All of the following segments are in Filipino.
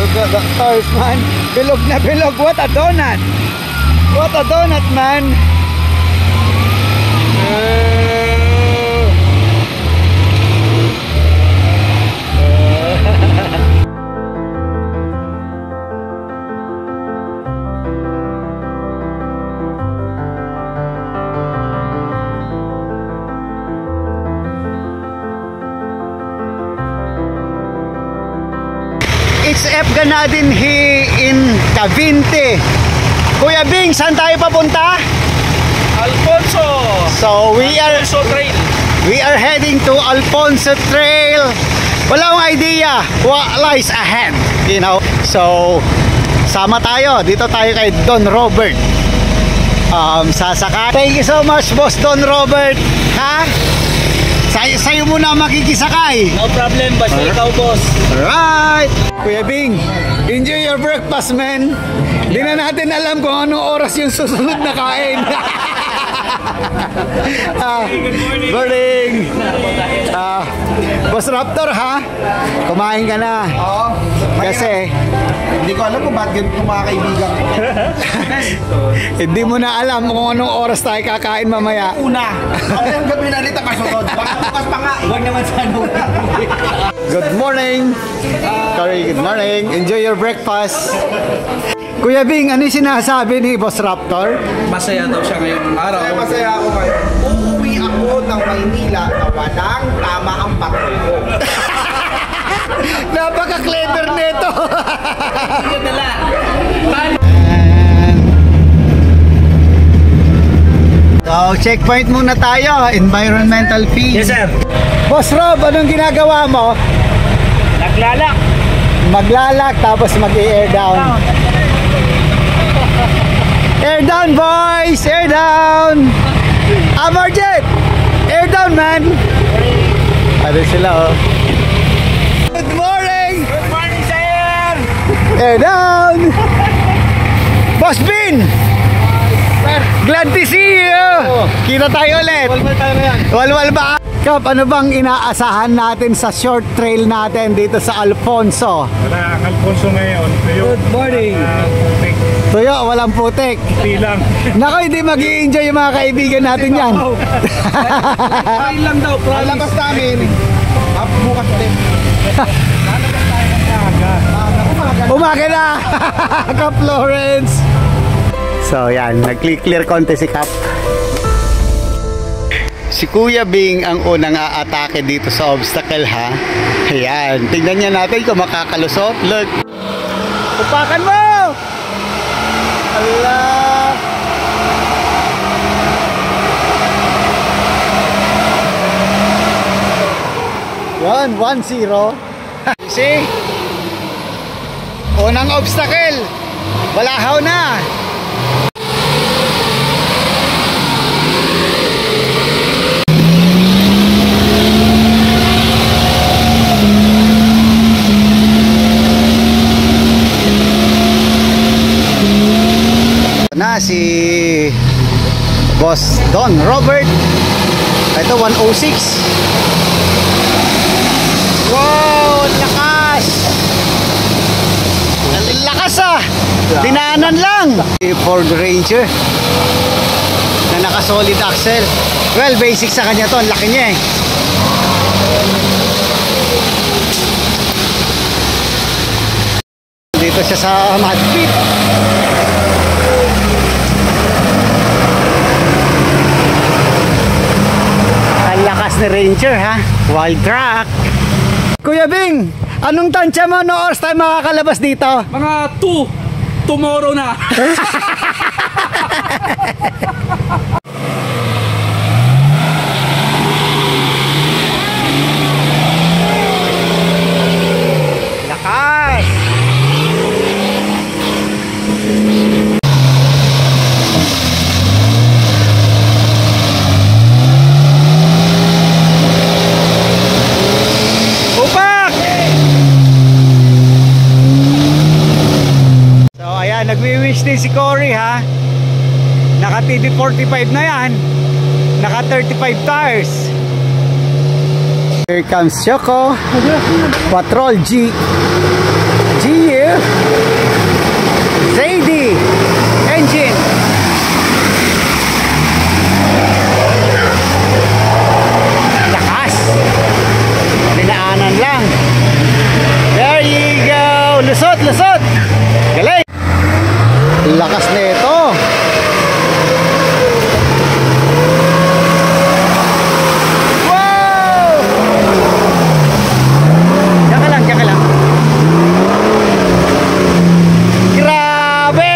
Look at the cars, man. Bilog na bilog. What a donut. What a donut, man. It's F Ganadinhi in Cavite. Kuya Bing, saan tayo papunta? Alfonso. So Alfonso Trail. We are heading to Alfonso Trail. Wala akong idea what lies ahead, you know. So sama tayo. Dito tayo kay Don Robert. Sasakay. Thank you so much, Boss Don Robert. Ha? Sa'yo muna makikisakay. No problem, basta ikaw, boss. Alright. Kuya Bing, enjoy your breakfast, man. Di na natin alam kung anong oras yung susunod na kain. Good morning. Morning. Boss Raptor, ha? Kumain ka na. Oo. Kasi Hindi ko alam kung bakit ganito mga kaibigan ko. hindi mo na alam kung anong oras tayo kakain mamaya. Una, ako yung gabi na ulit ang kasunod. Baka bukas pa nga. Huwag naman sa ano. Good morning. Sorry, good morning. Enjoy your breakfast. Kuya Bing, ano yung sinasabi ni Boss Raptor? Masaya daw siya ngayong araw. Kaya masaya ako ngayon. Uuwi ako ng Maynila na walang tama ang patrol ko. Napaka-clever nito. So, checkpoint muna tayo. Environmental fee. Yes, sir. Boss Rob, anong ginagawa mo? Naglalak. Maglalak tapos mag-air down. Air down, boys! Air down! Amarjet! Air down, man! Ano sila, oh. Good morning! Good morning, sir! Air down! Boss Bin! Glad to see you! Kita tayo ulit! Walwal tayo ngayon. Walwal ba? Kap, ano bang inaasahan natin sa short trail natin dito sa Alfonso? Wala ang Alfonso ngayon. Good morning! Putik. Tuyo, walang putik. Puti lang. Nako, hindi mag-i-enjoy yung mga kaibigan natin yan. Kain lang daw. Lalabas namin. Bukas ulit. Lalabas tayo ng kaga. Umaga na! Kap Lawrence! So yan, nag-clear konti si Kap. Si Kuya Bing ang unang aatake dito sa obstacle, ha? Ayan, tingnan niya natin kung makakalusot. Look! Upakan mo! Allah! 1-0. See? Unang obstacle. Balahaw na. Na si Boss Don Robert. Ito 106. Wow, lakas! Lakas ah! Dinaanan lang! Ford Ranger na naka-solid axle. Well, basic sa kanya to. Ang laki niya eh. Dito siya sa Madpit. Ang lakas ni Ranger, ha? Wild track. Kuya Bing, anong tansya mo? No oras tayo makakalabas dito? Mga 2 tomorrow na. Lakas! Nagwi-wish din si Cory, ha. Naka TD45 na yan. Naka 35 tires. Here comes Choco Patrol G. GU. Zadie engine. Lakas. Linaanan lang. There you go. Lusot, lusot. Galing. Lakas nito. Wow! Diyan ka lang. Grabe!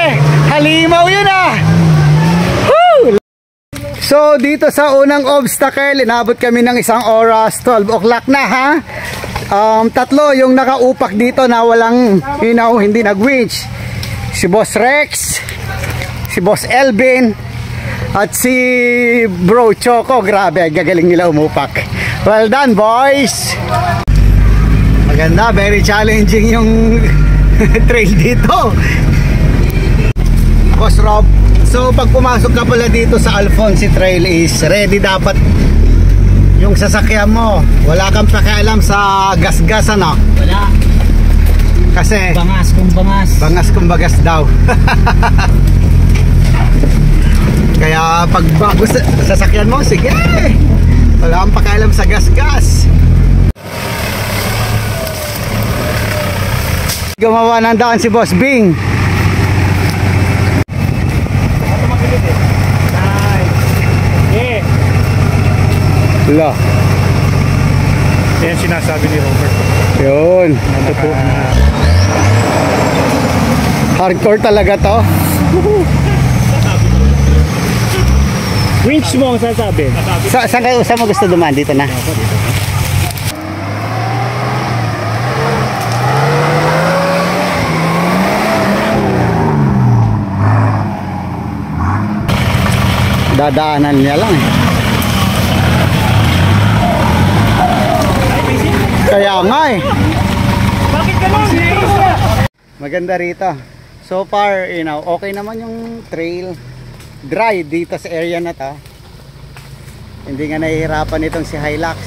Halimaw yun ah! Woo! So dito sa unang obstacle, inabot kami ng 1 oras, 12 o'clock na ha. Tatlo yung nakaupak dito na walang, hindi nag-winch. Si Boss Rex, si Boss Elvin, at si Bro Choco. Grabe, gagaling nila umupak. Well done, boys! Maganda, very challenging yung trail dito. Boss Rob, so pag pumasok ka pala dito sa Alfonsi Trail is ready dapat yung sasakyan mo. Wala kang pakialam sa gas-gas, ano? Wala. Kasi Bangas kung bangas. bangas kung bagas daw. Kaya pag bago sa sasakyan mo, sige, wala kang pakialam sa gas-gas. Gumawa ng daan si Boss Bing. Wala. Yan sinasabi ni Robert. Yun. Hardcore talaga to. Winch mo ang sasabi. Saan mo gusto dumaan? Dito na. Dadaanan niya lang eh. Kaya nga eh. Bakit ganun? Maganda rito. So far, okay naman yung trail. Dry dito sa area na to. Hindi nga nahihirapan itong si Hilux.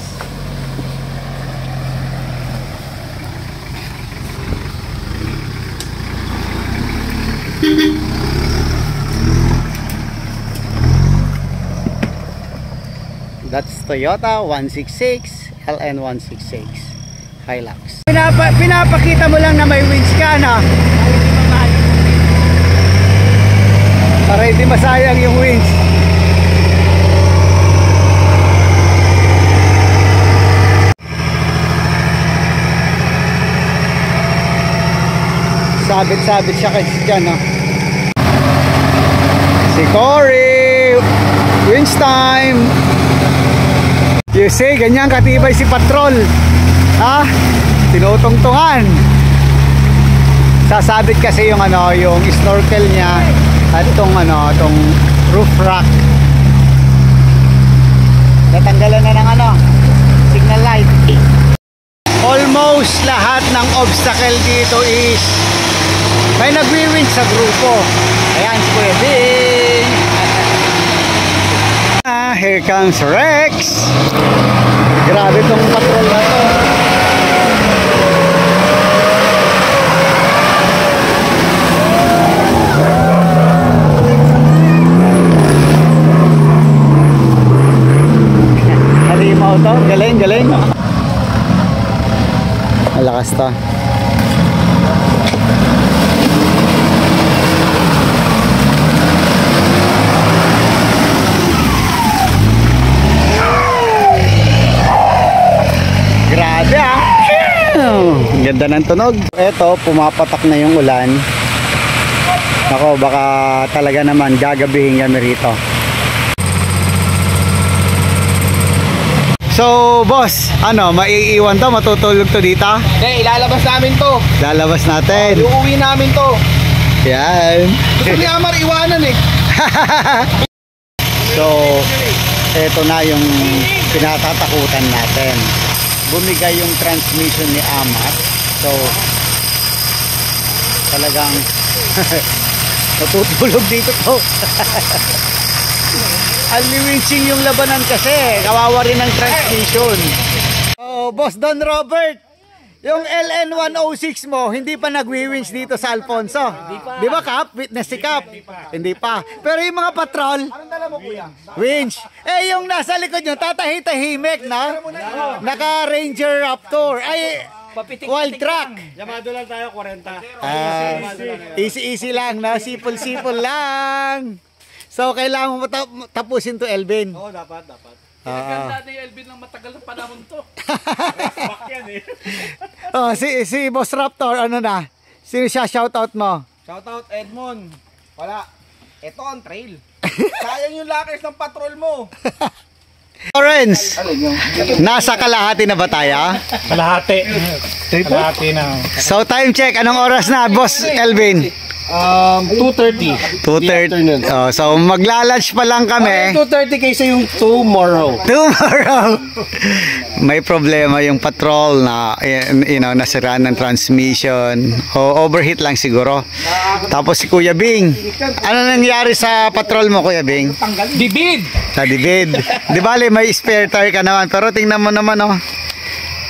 That's Toyota 166 LN166 Hilux. Pinapakita mo lang na may winch ka na para hindi masayang yung winch. Sabit-sabit siya kasi dyan, no? Si Cory, winch time. You see, ganyan katibay si Patrol. Ha? Tinutungtungan. Sasabit kasi yung yung snorkel niya at tong roof rack. Natanggalan na ng signal light. Almost lahat ng obstacle dito is may nagwi-winch sa grupo. Ayan, si Kuya Bing. Here comes Rex. Grabe tong patrol na to. Halimaw to. Galing, galing. Malakas to. Grabe ah. Ang ganda ng tunog. Eto, pumapatak na yung ulan. Ako, baka talaga naman gagabihin kami rito. So, boss, maiiwan to? Matutulog to dito? Hindi, ilalabas namin to. Lalabas natin. Iuwi namin to. Yan. Gusto ni Amar iwanan eh. So, eto na yung pinatatakutan natin. Bumigay yung transmission ni Amat. So, talagang natutulog dito to. Unwinching yung labanan kasi. Kawawa rin ng transmission. Oh, Boss Don Robert, Yung LN106 mo, hindi pa nagwi-winch dito sa Alfonso. Di ba, Kap? Witness si Kap? Hindi pa. Pero yung mga patrol, Anong dala mo, kuya? winch. Eh, yung nasa likod nyo, tatahi-tahimik na. Naka-Ranger Raptor. Ay, wild truck. Yamado lang tayo, 40. Easy-easy lang, na sipol-sipol lang. So, kailangan mo tapusin to, Elvin. Oo, dapat. Ganda ni Elvin ng matagal ng panahon to. Back yan eh. Oh, si Boss Raptor, ano na? Sino siya shoutout mo? Shoutout Edmond. Wala. Ito ang trail. Sayang yung lockers ng patrol mo. Lawrence, nasa kalahati na ba tayo? Kalahati. Kalahati na. So, time check. Anong oras na, Boss Elvin? 2:30. 2:30. Oh, so, magla-lunch pa lang kami. 2:30 kaysa yung tomorrow. May problema yung patrol na, nasiraan ng transmission. O overheat lang siguro. Tapos si Kuya Bing. Ano nangyari sa patrol mo, Kuya Bing? Dibid! Sa dibid. Di bale, may spare tire ka naman. Pero tingnan mo naman, oh.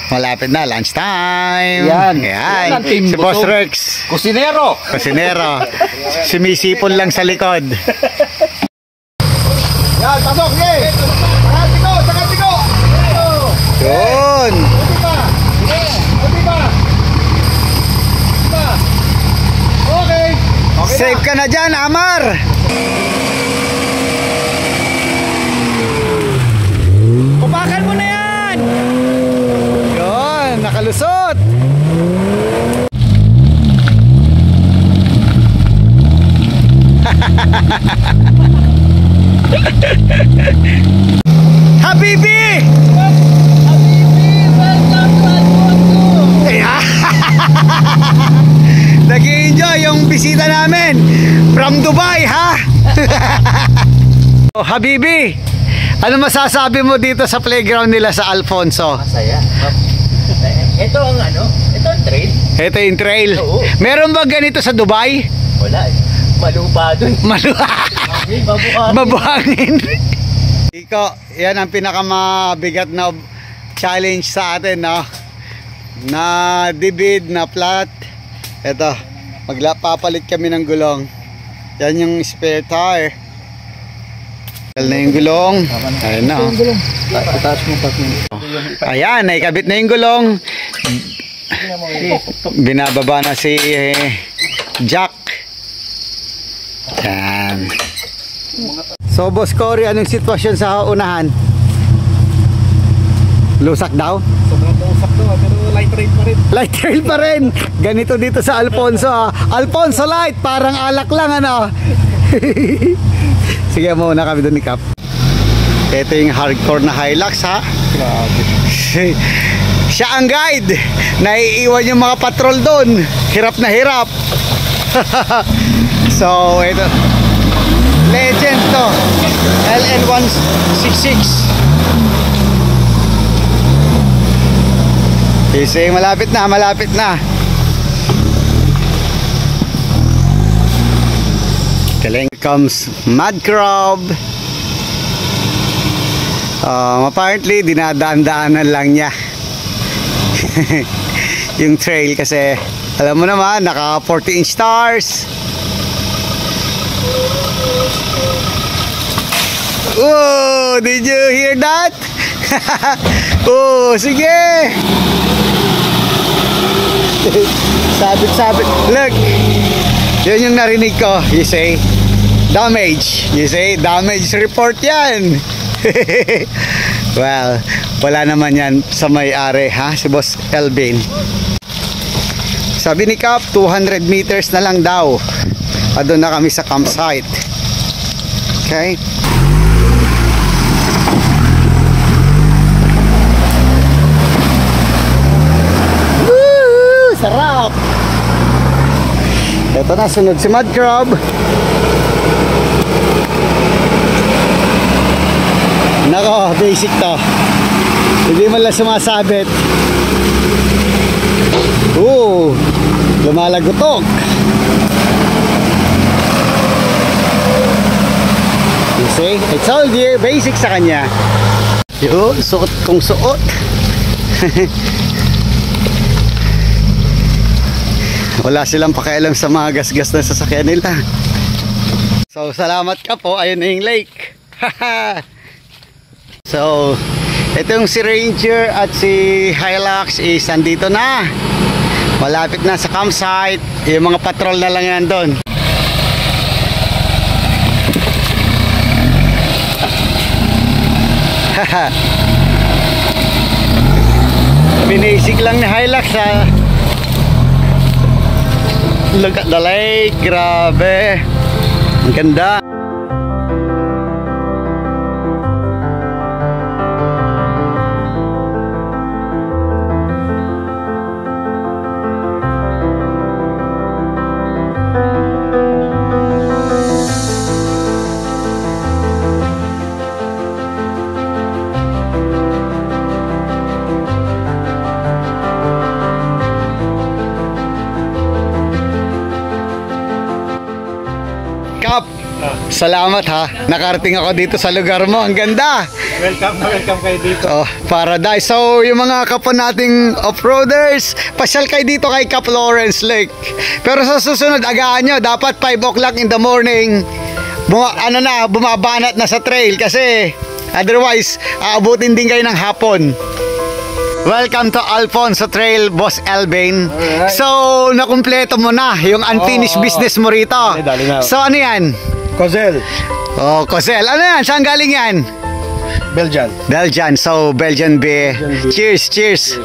Malapit na, lunch time. Yan. Yan. Si Boss Rex. Kusinero. Kusinero. Sumisipon lang sa likod. Yan, pasok. Okay. Sakati ko. Yun. Okay. Safe ka na dyan, Amar. Kupakan mo na yan. Yun, nakalusot. Habibi! Nag-i-enjoy yung bisita namin from Dubai, ha? Oh, Habibi, ano masasabi mo dito sa playground nila sa Alfonso? Masaya. Ito ang ito ang trail. Ito yung trail. Oo. Meron ba ganito sa Dubai? Wala eh. Malupa dun. Mabuhangin. Mabuhangin. Iko, yan ang pinakamabigat na challenge sa atin, no? Na dibid, na flat. Ito, papalit kami ng gulong. Yan yung spare tire. Na yung gulong. Ayan na, oh. Ayan, naikabit na yung gulong. Binababa na si Jack. Yan. So, Boss Cory, anong sitwasyon sa unahan? Lusak daw? Sobrang pusak to, pero light rail pa rin. Light trail pa rin. Ganito dito sa Alfonso, ah. Alfonso Light, parang alak lang, ano? Sige, muna kami doon ni Cap. Ito yung hardcore na Hilux, ha? Grabe. Siya ang guide. Naiiwan yung mga patrol doon. Hirap na hirap. So, ito. Legend to. LN166. Kasi malapit na, malapit na. Galing. Comes Mad Crab. Apparently, dinadaan-daanan lang niya. Yung trail kasi, alam mo naman, naka 14 stars. Oh, did you hear that? Oh, sige. Sabit-sabit. Look. Yun yung narinig ko. You say, damage. You say, damage report yan. Well, wala naman yan sa may-ari, ha? Si Boss Elvin. Sabi ni Cap, 200 meters na lang daw. Doon na kami sa campsite. Okay? Woo! Sarap! Ito na, sunod si Mad Crab. Nako, basic to. Hindi man lang sumasabit. Lumalagotok. You see? I told you, basic sa kanya. Yun, suot kong suot. Wala silang pakialam sa mga gas-gas na sasakyan nila. So salamat ka po, ayun na yung lake. So ito yung si Ranger at si Hilux is andito na. Malapit na sa campsite. Yung mga patrol na lang yan doon. Binasik lang ni Hilux ha. Look at the lake. Grabe. Ang ganda. Salamat ha. Nakarating ako dito sa lugar mo. Ang ganda. Welcome kayo dito. Oh, paradise. So, yung mga kapwa nating off-roaders, pasyal kayo dito kay Cap Lawrence Lake. Pero sa susunod, agaan nyo. Dapat 5 o'clock in the morning, bumabanat na sa trail. Kasi, otherwise, aabutin din kayo ng hapon. Welcome to Alfonso Trail, Boss Elbain. Alright. So, nakumpleto mo na yung unfinished business mo rito. So, ano yan? Cozzel. Oh, Cozzel. Ano yan? Saan galing yan? Belgian. Belgian. So, Belgian beer. Cheers, cheers.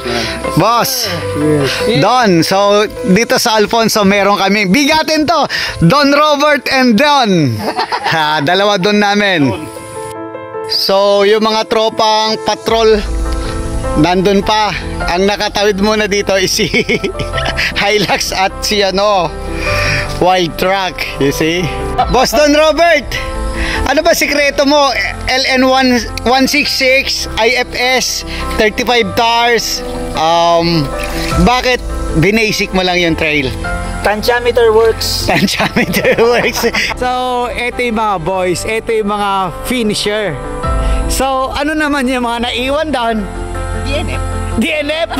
Boss. Cheers. Don. So, dito sa Alfonso, meron kami. Bigatin to. Don Robert and Don. Ha, dalawa Don namin. So, yung mga tropang patrol, nandun pa. Ang nakatawid muna dito is si Hilux at si Wild Truck. You see? Boss Don Robert, ano ba sikreto mo? LN166, IFS, 35 tars. Bakit binasic mo lang yung trail? Tantiameter works. Tantiameter works. So, eto yung mga boys. Eto yung mga finisher. So, ano naman yung mga naiwan doon? DNF. DNF?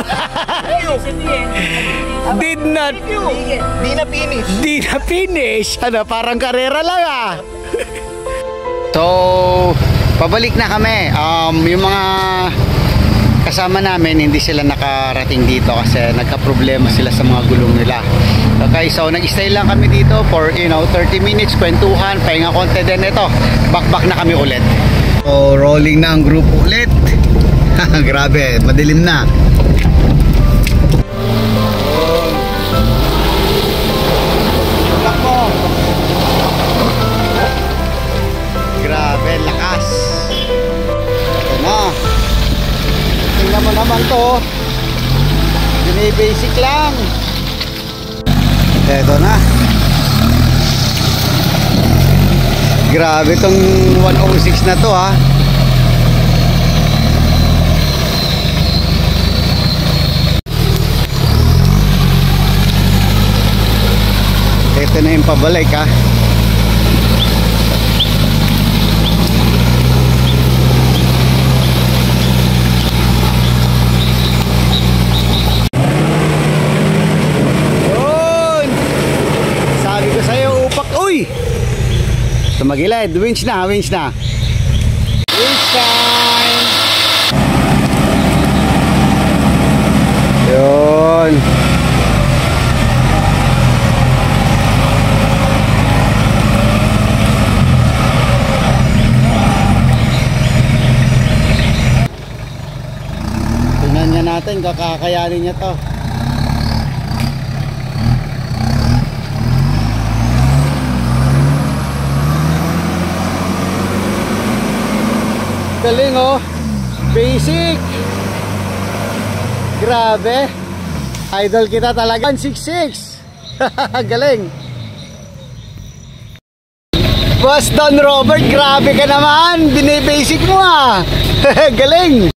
Did not. Di na finish. Di na finish. Ano, parang karera lang ah. So, pabalik na kami. Yung mga kasama namin, hindi sila nakarating dito kasi nagka-problema sila sa mga gulong nila. Okay, so nag-stay lang kami dito for 30 minutes, kwentuhan, pahinga konti din. Ito, back na kami ulit. So, rolling na ang group ulit. Grabe, madilim na. Grabe, lakas. Ito na. Tingnan mo naman to. Basic lang. Ito na. Grabe tong 106 na to ha. Ito na yung pabalik ha. Yun! Sabi ko sa'yo, upak. Uy! Tumagilid. Winch na, winch na. Winch time! Yun! Natin kakakayanin niya to. Galing oh. Basic. Grabe. Idol kita talaga. 166. Galing. Boss Don Robert, grabe ka naman. Binibasic mo ah. Galing.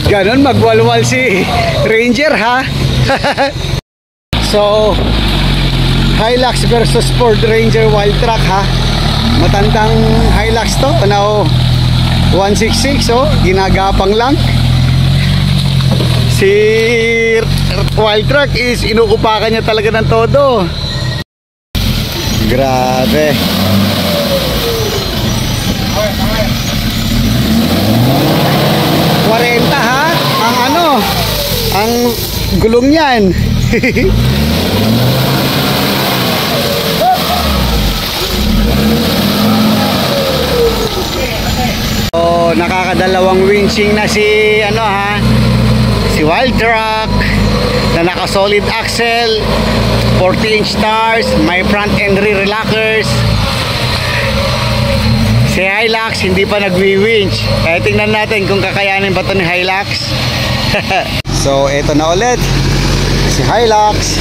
Ganon magwalwal si Ranger ha. So Hilux versus Ford Ranger Wild Truck ha. Matandang Hilux to. Now 166 oh, ginagapang lang. Si Wild Truck is inuupakan niya talaga ng todo. Grabe. Ha? Ang ano? Ang gulong niyan. So, nakakadalawang winching na si ano ha? Si Wild Truck na naka solid axle, 40-inch stars, may front end rear relaxers. Si Hilux hindi pa nagwi-winch. Kaya tingnan natin kung kakayanin ba ito ni Hilux. So eto na ulit si Hilux.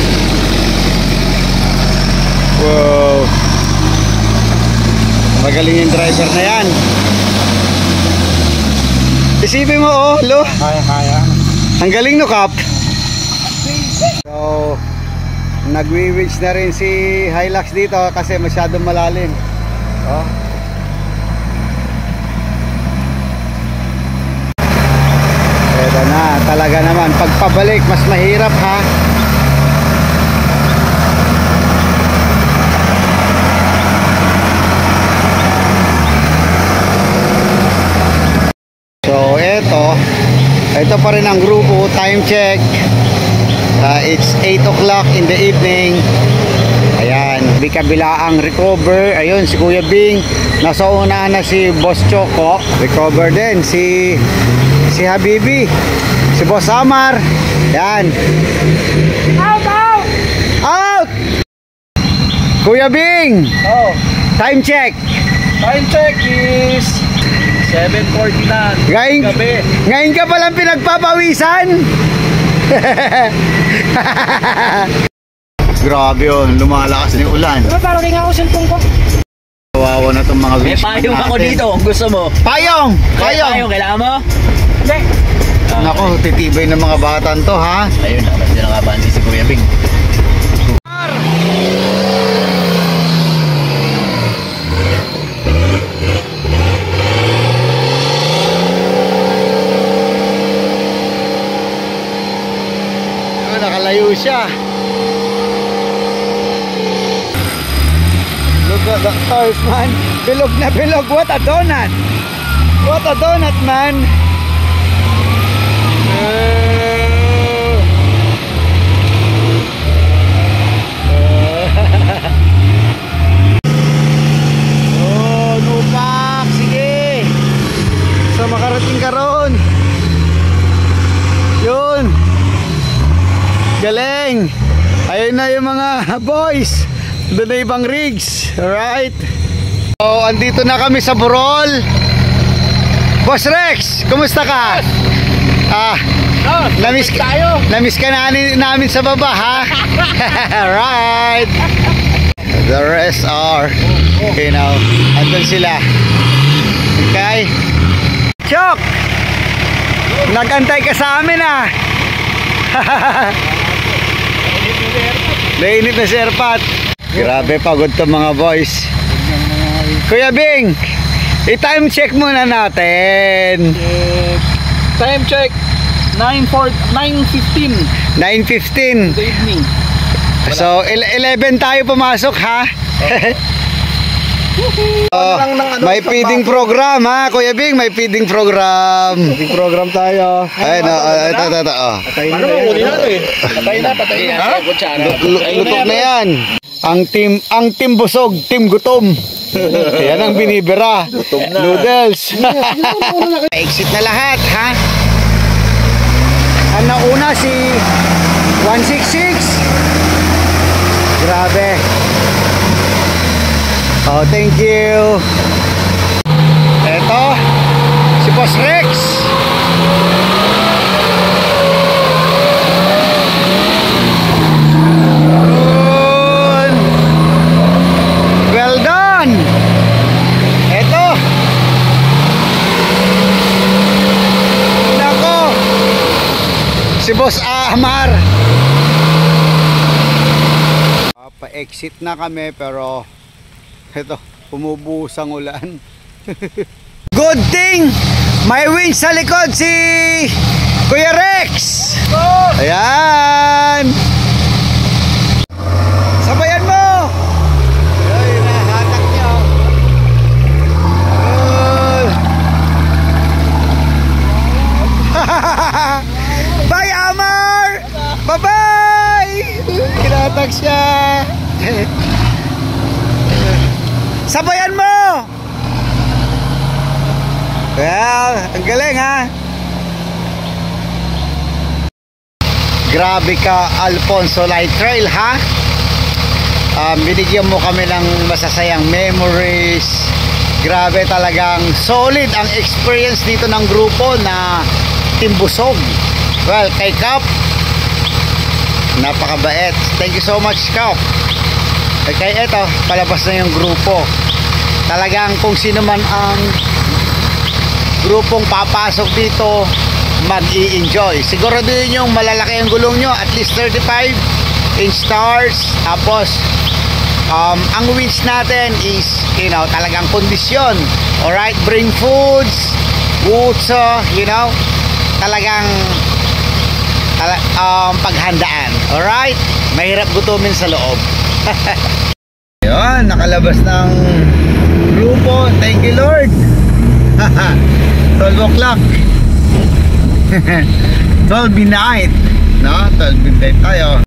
Wow, magaling yung driver na yan. Isipin mo oh, lo. Kaya. Ang galing no, Kap. So nagwi-winch na rin si Hilux dito kasi masyadong malalim. Oh. Eto na, talaga naman pagpabalik mas mahirap ha. So ito pa rin ang grupo. Time check, it's 8 o'clock in the evening. Ayan, may kabilaang recover. Ayun si Kuya Bing, nasa una na si Boss Choco, recover din si Habibi, si Boss Amar. Yan. Out! Kuya Bing! Oh, Time check! time check is 7:40 na. Ngayon ka palang pinagpapawisan? Grabe yun, lumalakas na yung ulan. Parang rin ako cellphone ko. Kawawa na itong mga May payong ako dito kung gusto mo. Payong! Payong, kailangan mo? Hindi. Nako, titibay ng mga batan to ha. Ayun, nakabas din ang abanti si Kuya Bing. Nakalayo siya. Look at the cars, man. Bilog na bilog. What a donut. What a donut, man. Oh, nupak. Sige. So makarating ka ron. Yun. Galing. Ayun na yung mga boys. Doon na ibang rigs. Alright. So andito na kami sa Burol. Boss Rex, kumusta ka? Namiss ka na namin sa baba ha. Alright. The rest are, you know, andun sila. Okay. Chok, nagantay ka sa amin ah. Nainit na si Erpat. Grabe, pagod to mga boys. Kuya Bing, i-time check muna natin. Time check 9:15 9:15. the evening. So 11 tayo pumasok ha. May feeding program ha, Kuya Bing, may feeding program. Feeding program tayo. Ayun, ito. Ano ba uli natin? Patay na. Lutok na yan. Ang team busog, team gutom. Yan ang binibira. Noodles. Exit na lahat ha. Ang nauna si 166. Grabe. Oh, thank you. Eto, si Boss Rex. Well done. Eto. Nako. Si Boss Ahmar. Pa-exit na kami pero ito, pumubuhos ang ulan. Good thing may winch sa likod si Kuya Rex. siya. Sabayan mo! Well, ang galing ha. Grabe ka, Alfonso Light Trail ha. Binigyan mo kami ng masasayang memories. Grabe, talagang solid ang experience dito ng grupo na Team Busog. Well, kay Kap, napakabait. Thank you so much, Kap. Kaya eto, palabas na yung grupo. Talagang kung sino man ang grupong papasok dito, mag-i-enjoy. Siguraduhin yung malalaki ang gulong nyo, at least 35 inch stars. Tapos ang winch natin is, you know, talagang kondisyon. Alright, bring foods, water, you know, talagang paghandaan. Alright, mahirap gutumin sa loob. Yun, nakalabas ng grupo. Thank you, Lord. 12 o'clock. 12 midnight, no? 12 midnight tayo.